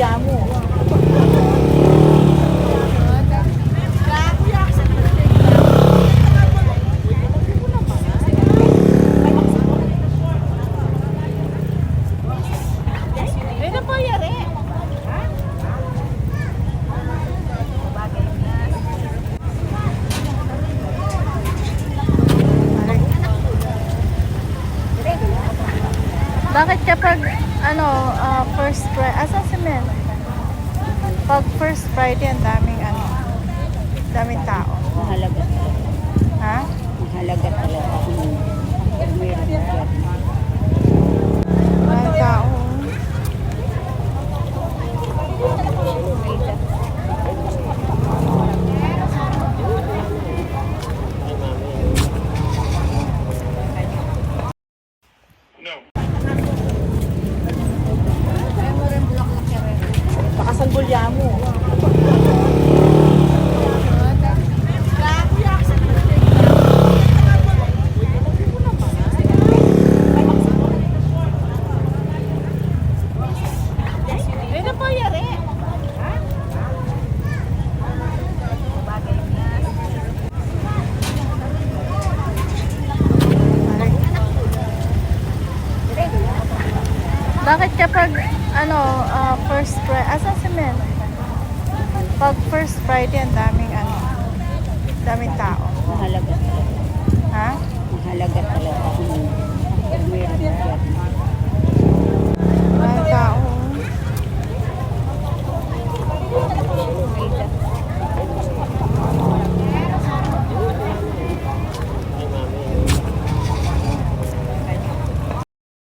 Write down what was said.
sanggulya mo. Ano po yari? Bakit kapag first Friday, asan si Mel? Pag first Friday, ang daming tao. Mahalaga talaga. Ha? Mahalaga talaga. Pag meron ka. Daming tao. Baka sanggulya mo. Ano po yari? Bakit kapag first Friday, asan si Mel? Pag first Friday, ang daming tao. Mahalaga talaga. Ha? Mahalaga talaga.